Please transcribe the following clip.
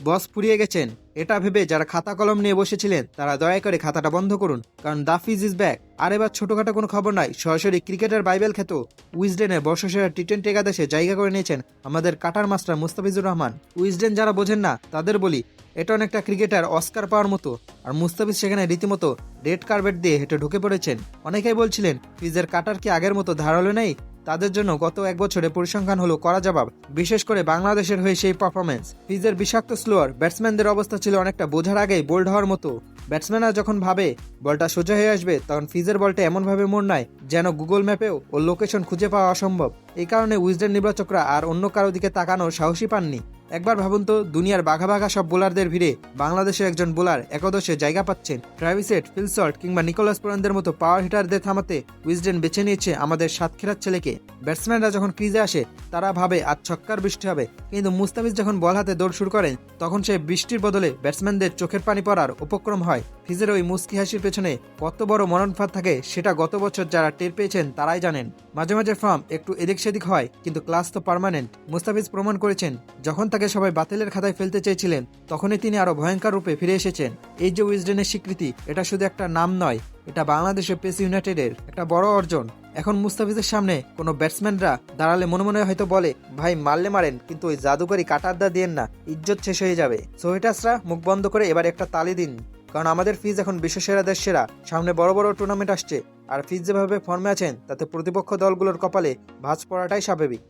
বস ফুরিয়ে গেছেন এটা ভেবে যারা খাতা কলম নিয়ে বসেছিলেন তারা দয়া করে খাতাটা বন্ধ করুন, কারণ দা ফিজ ইজ ব্যাক। আর এবার ছোটখাটো কোনো খবর নাই, সরাসরি ক্রিকেটের বাইবেল খ্যাত উইজডেনের বর্ষসেরা টি-20 একাদশে জায়গা করে নিয়েছেন আমাদের cutter master Mustafizur Rahman. Wisden যারা বোঝেন না তাদের বলি, এটা অনেকটা ক্রিকেটার অস্কার পাওয়ার মতো, আর মুস্তাফিজ সেখানে রীতিমতো রেড কার্পেট দিয়ে হেঁটে ঢুকে পড়েছেন। অনেকেই বলছিলেন ফিজের কাটার কি আগের মতো ধারালো নেই, তাদের জন্য গত এক বছরে পরিসংখ্যান হলো করা জবাব, বিশেষ করে বাংলাদেশের হয়ে সেই পারফরমেন্স। ফিজের বিষাক্ত স্লোয়ার ব্যাটসম্যানদের অবস্থা ছিল অনেকটা বোঝার আগেই বোল্ড হওয়ার মতো। ব্যাটসম্যানরা যখন ভাবে বলটা সোজা হয়ে আসবে, তখন ফিজের বলটা এমনভাবে মোড় নেয় যেন গুগল ম্যাপেও ও লোকেশন খুঁজে পাওয়া অসম্ভব। এই কারণে উইজডেন নির্বাচকরা আর অন্য কারো দিকে তাকানোর সাহসী পাননি। একবার ভাবুন তো, দুনিয়ার বাঘা বাঘা সব বোলারদের ভিড়ে বাংলাদেশের একজন বোলার একাদশে জায়গা পাচ্ছেন। ট্রাভিস হেড, ফিল সল্ট কিংবা নিকোলাস পুরানদের মতো পাওয়ার হিটারদের থামাতে উইজডেন বেছে নিয়েছে আমাদের সাতক্ষীরার ছেলেকে। ব্যাটসম্যানরা যখন ক্রিজে আসে তারা ভাবে আজ ছক্কার বৃষ্টি হবে, কিন্তু মুস্তাফিজ যখন বল হাতে দৌড় শুরু করেন তখন সেই বৃষ্টির বদলে ব্যাটসম্যানদের চোখের পানি পড়ার উপক্রম হয়। ফিজের ওই মুস্কি হাসির পেছনে কত বড় মরণফাঁদ থাকে সেটা গত বছর যারা টের পেয়েছেন তারাই জানেন। মাঝে মাঝে ফর্ম একটু এদিক সেদিক হয়, কিন্তু ক্লাস তো পার্মানেন্ট। মুস্তাফিজ প্রমাণ করেছেন, যখন তাকে সবাই বাতিলের খাতায় ফেলতে চেয়েছিলেন তখনই তিনি আরো ভয়ঙ্কর রূপে ফিরে এসেছেন। এই যে উইজডেনের স্বীকৃতি, এটা শুধু একটা নাম নয়, এটা বাংলাদেশের পেস ইউনাইটেডের একটা বড় অর্জন। এখন মুস্তাফিজের সামনে কোনো ব্যাটসম্যানরা দাঁড়ালে মনে মনে হয়তো বলে, ভাই মারলে মারেন, কিন্তু ওই জাদুকরি কাটারদা দিয়েন না, ইজ্জত শেষ হয়ে যাবে। সোহেটাসরা মুখ বন্ধ করে এবার একটা তালি দিন, কারণ আমাদের ফিজ এখন বিশ্বসেরাদের সেরা। সামনে বড় বড় টুর্নামেন্ট আসছে, আর ফিজ যেভাবে ফর্মে আছেন তাতে প্রতিপক্ষ দলগুলোর কপালে ভাঁজ পড়াটাই স্বাভাবিক।